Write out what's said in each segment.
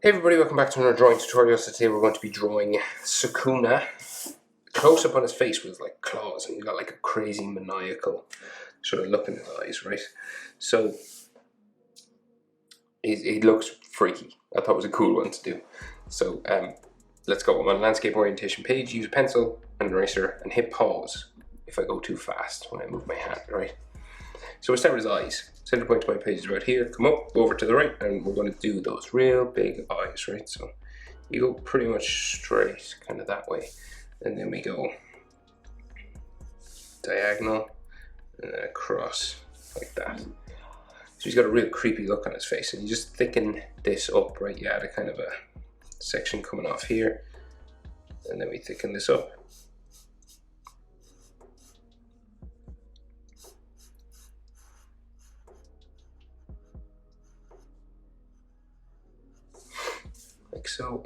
Hey everybody, welcome back to another drawing tutorial. So today we're going to be drawing Sukuna. Close up on his face with like claws, and he's got like a crazy maniacal sort of look in his eyes, right? So he looks freaky. I thought it was a cool one to do. So let's go. I'm on landscape orientation page. Use a pencil and an eraser and hit pause if I go too fast when I move my hand, right? So we'll start with his eyes. Center point of my page is right here. Come up, over to the right, and we're going to do those real big eyes, right? So you go pretty much straight, kind of that way, and then we go diagonal and then across like that. So he's got a real creepy look on his face, and you just thicken this up, right? You add a kind of a section coming off here, and then we thicken this up. Like so.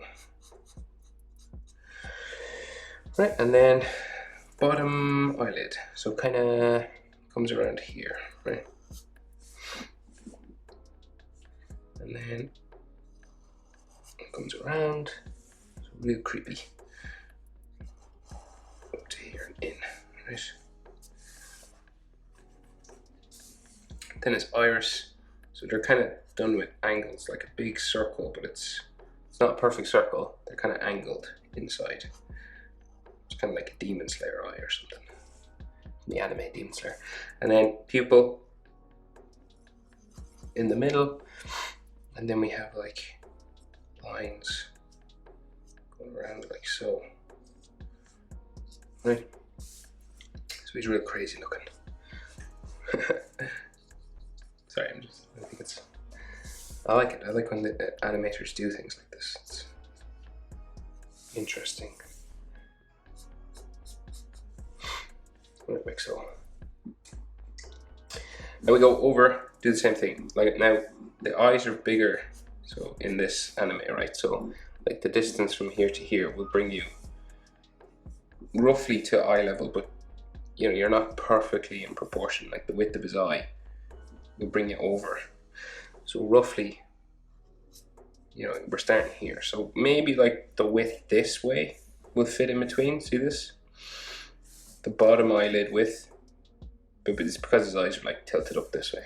Right, and then bottom eyelid. So kind of comes around here, right? And then it comes around, so real creepy. Up to here and in, right? Then his iris. So they're kind of done with angles, like a big circle, but it's not a perfect circle. They're kind of angled inside. It's kind of like a Demon Slayer eye or something. The anime Demon Slayer. And then pupil in the middle. And then we have like lines going around like so. Right? So he's real crazy looking. Sorry, I think it's, I like it. I like when the animators do things like this. It's interesting. Like so. Now we go over, do the same thing. Like now, the eyes are bigger, so in this anime, right? So like the distance from here to here will bring you roughly to eye level, but you know, you're not perfectly in proportion. Like the width of his eye will bring you over. So roughly, you know, we're starting here. So maybe like the width this way will fit in between, see this? The bottom eyelid width, but it's because his eyes are like tilted up this way.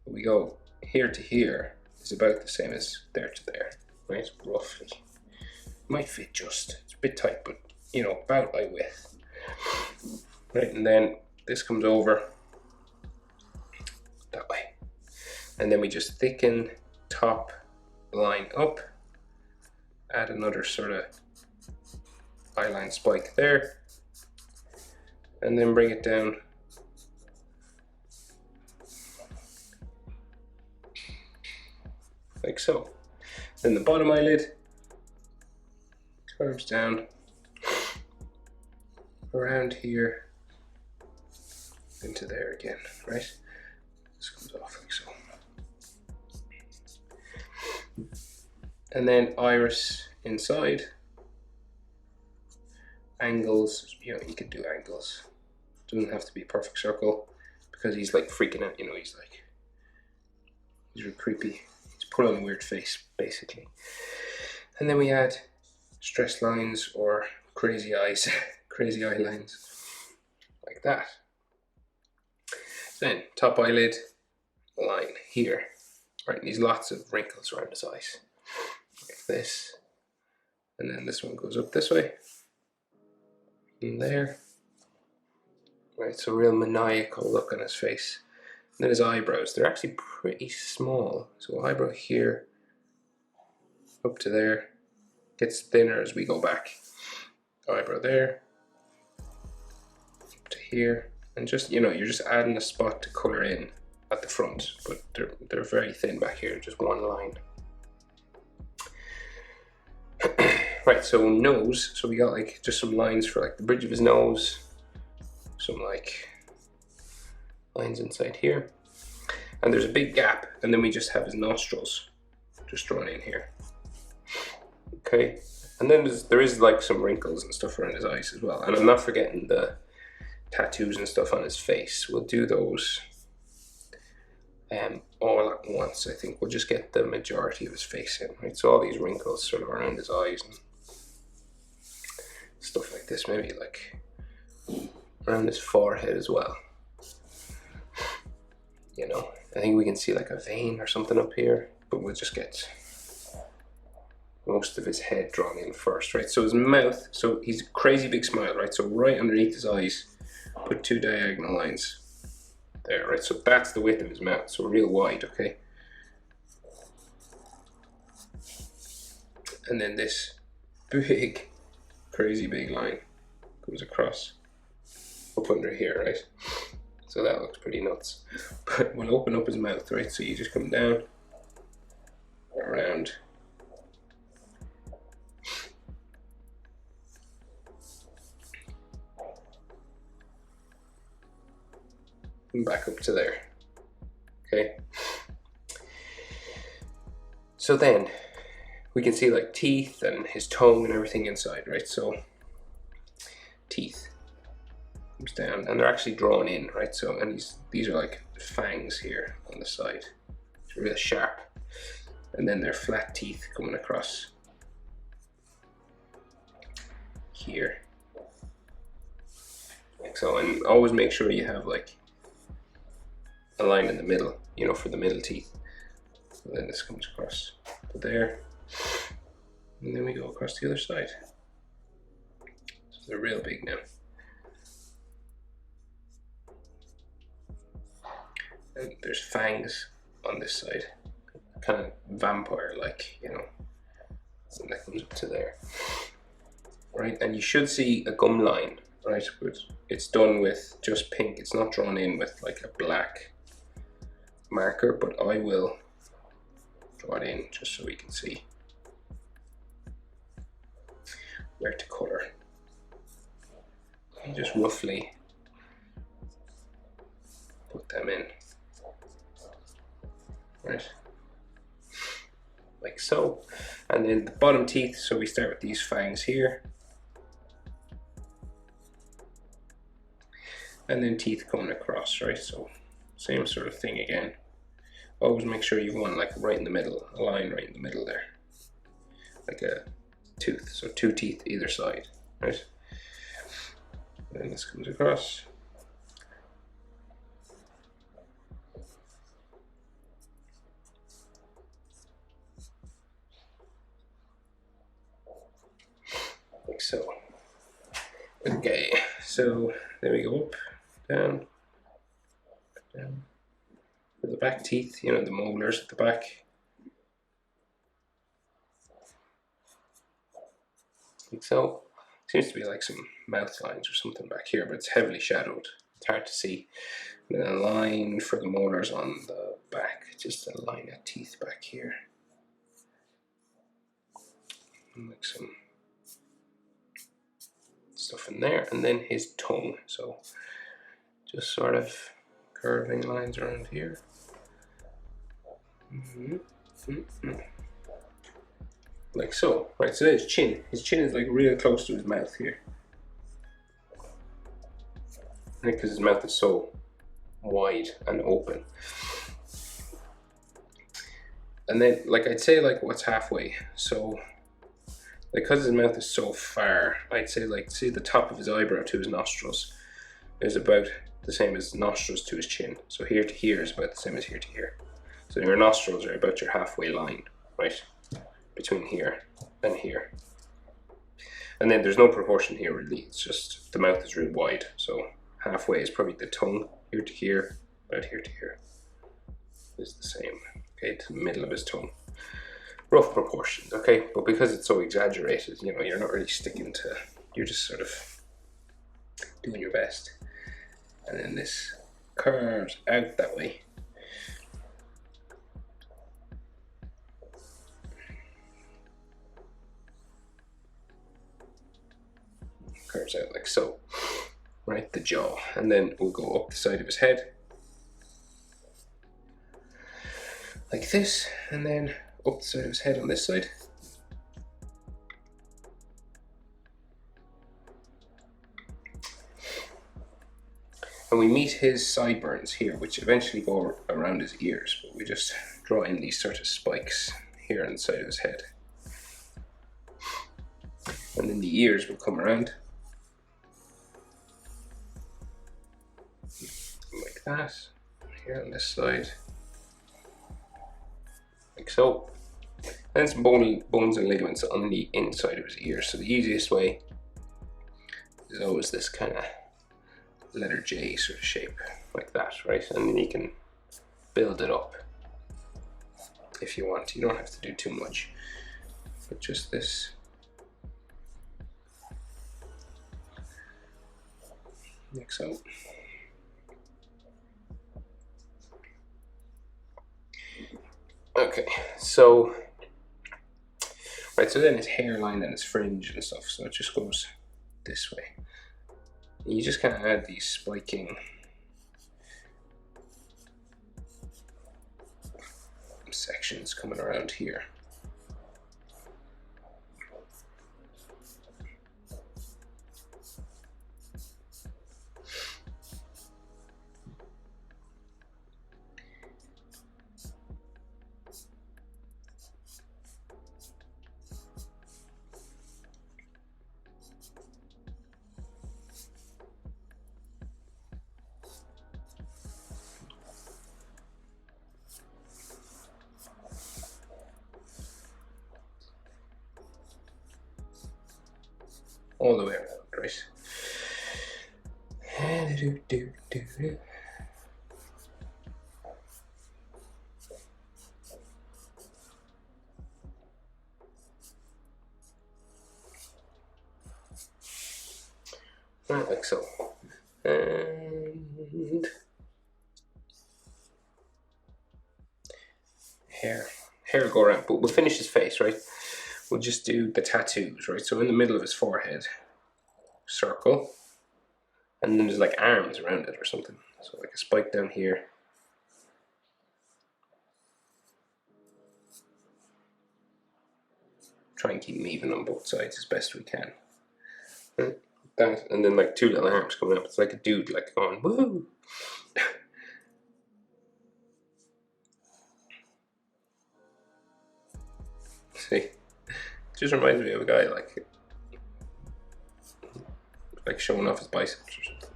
But we go here to here is about the same as there to there, right? Roughly. Might fit just, it's a bit tight, but you know, about eye width. Right, and then this comes over that way. And then we just thicken top line up, add another sort of eyeline spike there, and then bring it down like so. Then the bottom eyelid curves down around here into there again, right? This comes off like so. And then iris inside. Angles, you know, you can do angles. Doesn't have to be a perfect circle because he's like freaking out, you know, he's really creepy. He's put on a weird face, basically. And then we add stress lines or crazy eyes, crazy eye lines, like that. Then top eyelid line here, right? These lots of wrinkles around his eyes, like this. And then this one goes up this way, and there. Right, so real maniacal look on his face. And then his eyebrows, they're actually pretty small. So eyebrow here, up to there, gets thinner as we go back. Eyebrow there, up to here. And just, you know, you're just adding a spot to color in at the front, but they're very thin back here, just one line. Right, so nose, so we got like just some lines for like the bridge of his nose, some like lines inside here, and there's a big gap, and then we just have his nostrils just drawn in here. Okay, and then there is like some wrinkles and stuff around his eyes as well, and I'm not forgetting the tattoos and stuff on his face. We'll do those all at once. I think we'll just get the majority of his face in, right? So all these wrinkles sort of around his eyes and stuff like this, maybe like around his forehead as well. You know, I think we can see like a vein or something up here, but we'll just get most of his head drawn in first, right? So his mouth, so he's a crazy big smile, right? So right underneath his eyes, put 2 diagonal lines there, right? So that's the width of his mouth, so real wide, okay? And then this big, crazy big line goes across up under here, right? So that looks pretty nuts. But we'll open up his mouth, right? So you just come down, around, and back up to there, okay? So then we can see like teeth and his tongue and everything inside, right? So teeth comes down and they're actually drawn in, right? So, and these are like fangs here on the side. It's real sharp. And then they're flat teeth coming across here. Like so, and always make sure you have like a line in the middle, you know, for the middle teeth. And then this comes across to there. And then we go across the other side. So they're real big now. And there's fangs on this side. Kind of vampire-like, you know. And that comes up to there. Right, and you should see a gum line, right? But it's done with just pink. It's not drawn in with like a black marker, but I will draw it in just so we can see where to color. And just roughly put them in, right? Like so. And then the bottom teeth, so we start with these fangs here. And then teeth coming across, right? So same sort of thing again. Always make sure you want like right in the middle, a line right in the middle there. Like a tooth, so 2 teeth either side, right? And then this comes across. Like so. Okay, so then we go up, down, down. The back teeth, you know, the molars at the back. Like so. Seems to be like some mouth lines or something back here, but it's heavily shadowed. It's hard to see. And then a line for the molars on the back, just a line of teeth back here. And like some stuff in there, and then his tongue. So just sort of curving lines around here. Like so, right? So there's chin. His chin is like real close to his mouth here, right? Because his mouth is so wide and open. And then, like I'd say, like what's halfway. So, because his mouth is so far, I'd say like see the top of his eyebrow to his nostrils is about the same as nostrils to his chin. So here to here is about the same as here to here. So your nostrils are about your halfway line, right? Between here and here. And then there's no proportion here really, it's just the mouth is real wide. So halfway is probably the tongue, here to here, about here to here. Is the same, okay, to the middle of his tongue. Rough proportions, okay? But because it's so exaggerated, you know, you're not really sticking to, you're just sort of doing your best. And then this curves out that way. Curves out like so, right, the jaw. And then we'll go up the side of his head. Like this, and then up the side of his head on this side. And we meet his sideburns here, which eventually go around his ears, but we just draw in these sort of spikes here on the side of his head. And then the ears will come around like that, here on this side, like so. And some bones and ligaments on the inside of his ears. So the easiest way is always this kind of letter J sort of shape, like that, right? And then you can build it up if you want. You don't have to do too much, but just this. Like so. Okay, so right, so then his hairline and his fringe and stuff, so it just goes this way. And you just kind of add these spiking sections coming around here. All the way around, right? Right, like so. And hair will go around, but we'll finish his face, right? We'll just do the tattoos, right? So in the middle of his forehead, circle, and then there's like arms around it or something. So like a spike down here. Try and keep them even on both sides as best we can. That, and then like two little arms coming up. It's like a dude like going, woo! See? Just reminds me of a guy like showing off his biceps or something.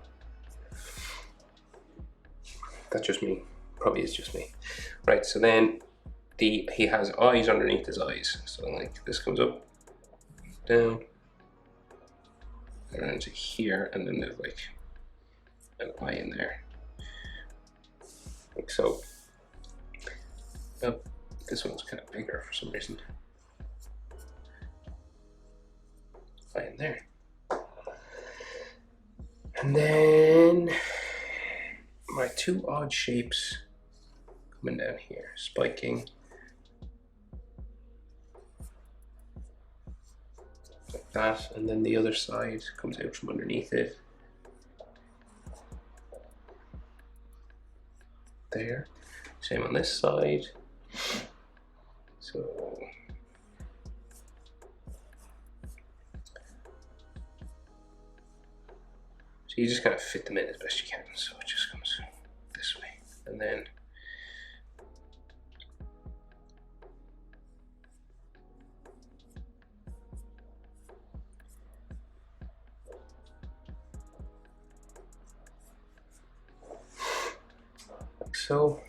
That's just me. Probably is just me. Right, so then he has eyes underneath his eyes. So like this comes up, down, around to here, and then there's like an eye in there. Like so. Oh, this one's kind of bigger for some reason. Eye in there. And then my two odd shapes coming down here, spiking. Like that, and then the other side comes out from underneath it. There. Same on this side. So you just kind of fit them in as best you can. So it just comes this way. And then like so.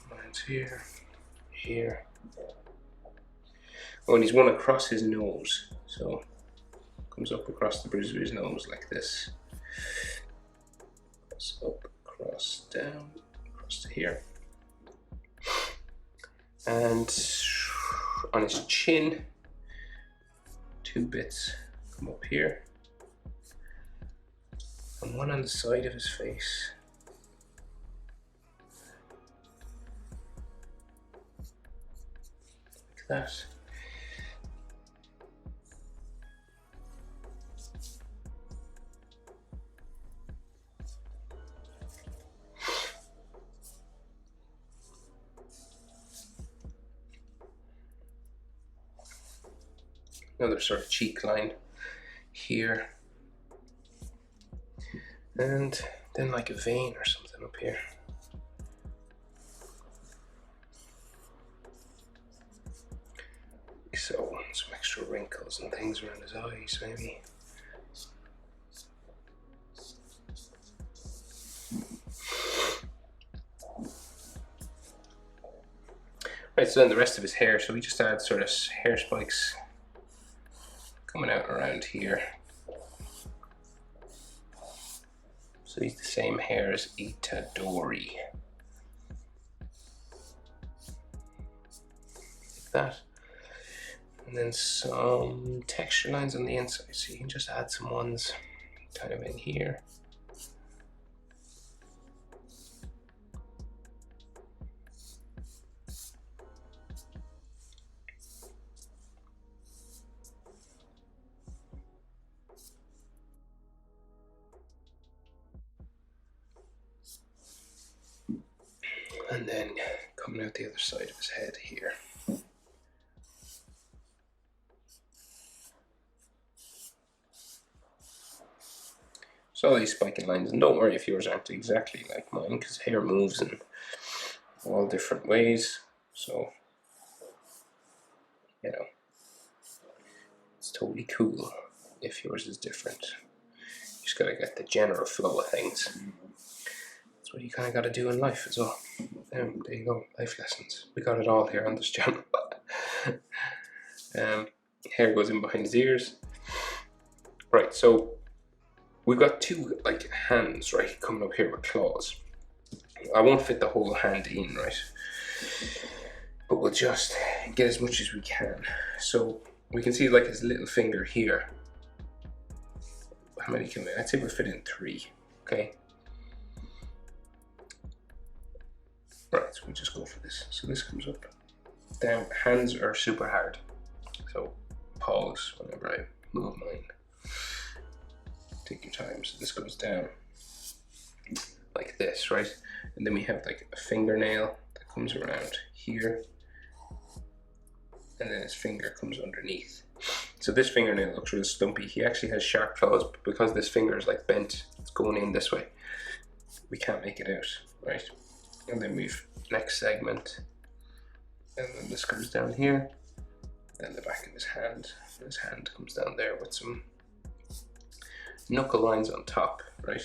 Mine's here, here. Oh, and he's one across his nose. So comes up across the bridge of his nose like this. Goes up, across, down, across to here. And on his chin, two bits come up here. And one on the side of his face. Like that. Another sort of cheek line here. And then like a vein or something up here. So some extra wrinkles and things around his eyes, maybe. Right, so then the rest of his hair, so we just add sort of hair spikes coming out around here. So he's the same hair as Itadori. Like that. And then some texture lines on the inside, so you can just add some ones kind of in here. And then coming out the other side of his head here. So all these spiky lines, and don't worry if yours aren't exactly like mine, because hair moves in all different ways. So, you know, it's totally cool if yours is different. You just gotta get the general flow of things. That's what you kind of gotta do in life as well. There you go, life lessons. We got it all here on this channel. Hair goes in behind his ears. Right, so we've got two like hands, right, coming up here with claws. I won't fit the whole hand in, right? But we'll just get as much as we can. So we can see like his little finger here. How many can we? I'd say we'll fit in 3, okay? Right, so we just go for this. So this comes up, down. Hands are super hard. So pause whenever I move mine. Take your time. So this goes down like this, right? And then we have like a fingernail that comes around here. And then his finger comes underneath. So this fingernail looks real stumpy. He actually has sharp claws, but because this finger is like bent, it's going in this way, we can't make it out, right? And then we've next segment, and then this comes down here, and the back of his hand. And his hand comes down there with some knuckle lines on top, right?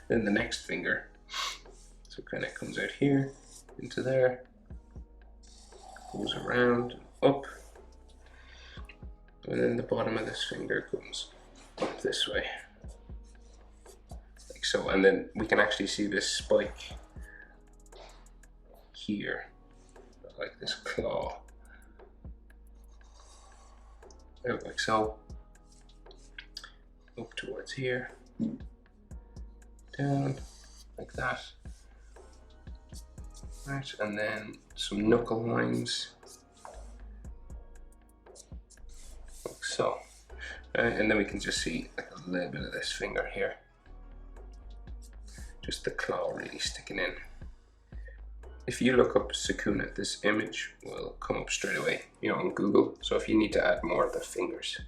Then the next finger, so kind of comes out here into there, goes around and up, and then the bottom of this finger comes up this way, like so. And then we can actually see this spike here, like this claw, out like so, up towards here, down like that, right? And then some knuckle lines, like so, right? And then we can just see like a little bit of this finger here, just the claw really sticking in. If you look up Sukuna, this image will come up straight away, you know, on Google. So if you need to add more of the fingers,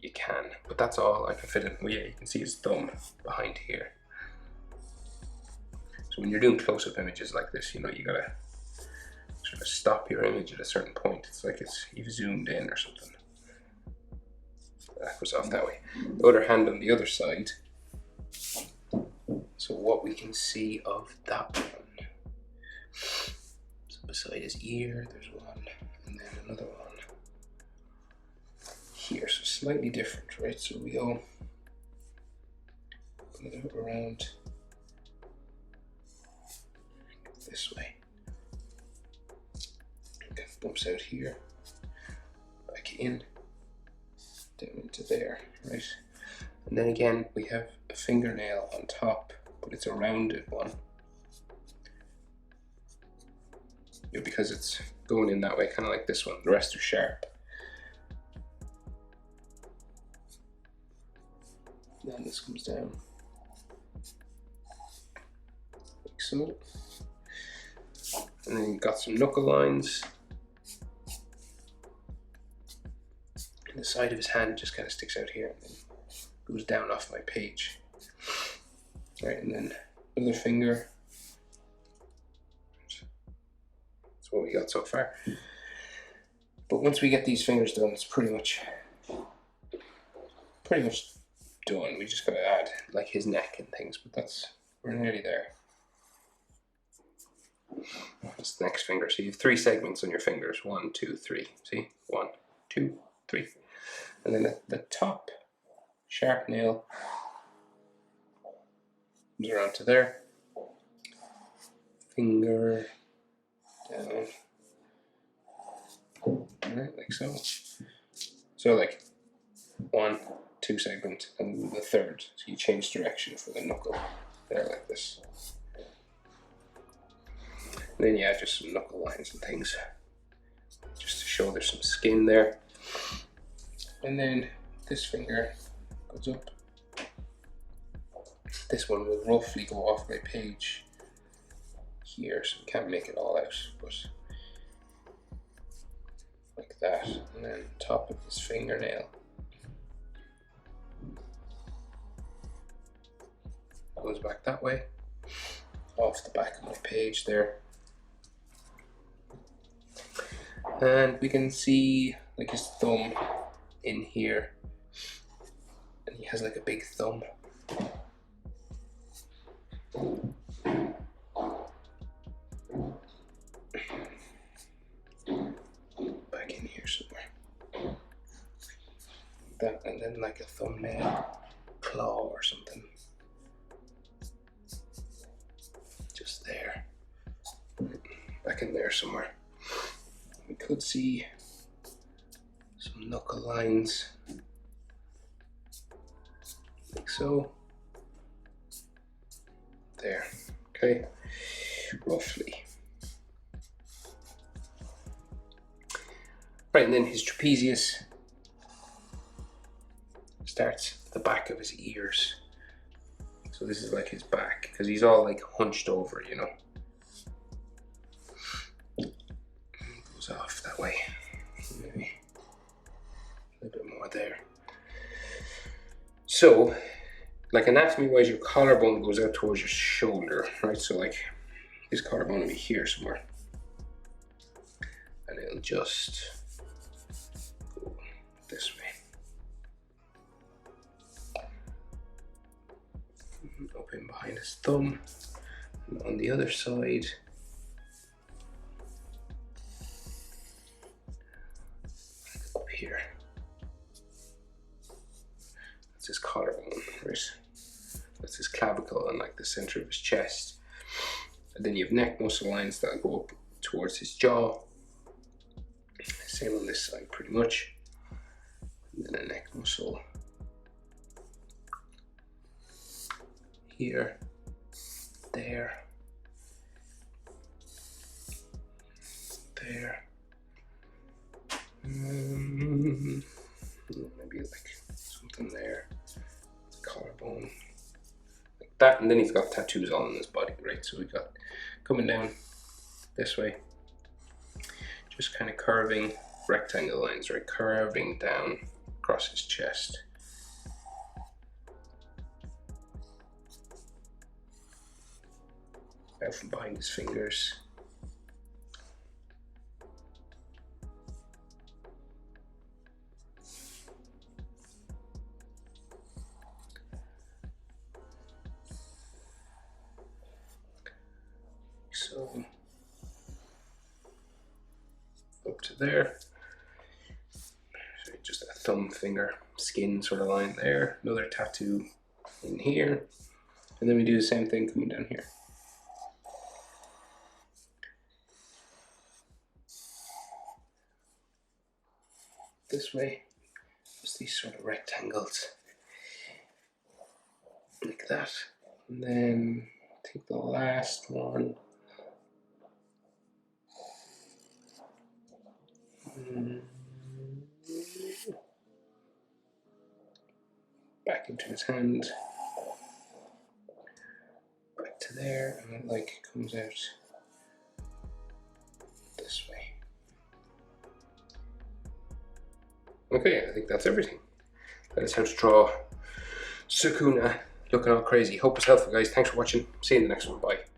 you can. But that's all I can fit in. Well, yeah, you can see his thumb behind here. So when you're doing close-up images like this, you know, you gotta sort of stop your image at a certain point. It's like you've zoomed in or something. That goes off that way. The other hand on the other side. So what we can see of that one. So beside his ear, there's one, and then another one here. So slightly different, right? So we go put it around this way. Okay, bumps out here, back in, down into there, right? And then again, we have a fingernail on top, but it's a rounded one. Because it's going in that way, kind of like this one. The rest are sharp. Then this comes down like so. And then you've got some knuckle lines. And the side of his hand just kind of sticks out here and then goes down off my page. Right, and then other finger. That's what we got so far. But once we get these fingers done, it's pretty much done. We just gotta add like his neck and things, but we're nearly there. That's the next finger. So you have 3 segments on your fingers. 1, 2, 3. See? 1, 2, 3. And then the top sharp nail comes around to there. Finger down. Alright, like so. So like 1, 2 segment, and the third. So you change direction for the knuckle. There, like this. And then you add just some knuckle lines and things, just to show there's some skin there. And then this finger goes up. This one will roughly go off my page here, so we can't make it all out, but like that. And then top of this fingernail goes back that way, off the back of my page there. And we can see like his thumb in here, and he has like a big thumb. Back in here somewhere. That, and then like a thumbnail claw or something. Just there. Back in there somewhere. We could see some knuckle lines, like so. There, okay, roughly. Right, and then his trapezius starts at the back of his ears. So this is like his back, because he's all like hunched over, you know. Goes off that way. Maybe a little bit more there. So, like anatomy-wise, your collarbone goes out towards your shoulder, right? So like his collarbone will be here somewhere. And it'll just go this way. Up in behind his thumb. And on the other side, up here. That's his collarbone, right? That's his clavicle and like the center of his chest. And then you have neck muscle lines that go up towards his jaw. Same on this side pretty much. And then a neck muscle here, there, there. Maybe like something there. Collarbone. Like that, and then he's got tattoos all on his body, right? So we got coming down this way, just kind of curving rectangle lines, right? Curving down across his chest. Out from behind his fingers. So up to there. So just a thumb finger skin sort of line there. Another tattoo in here. And then we do the same thing coming down here. This way, just these sort of rectangles, like that. And then take the last one. Back into his hand. Back to there, and it like comes out this way. Okay, I think that's everything. That is how to draw Sukuna looking all crazy. Hope it's helpful, guys. Thanks for watching. See you in the next one. Bye.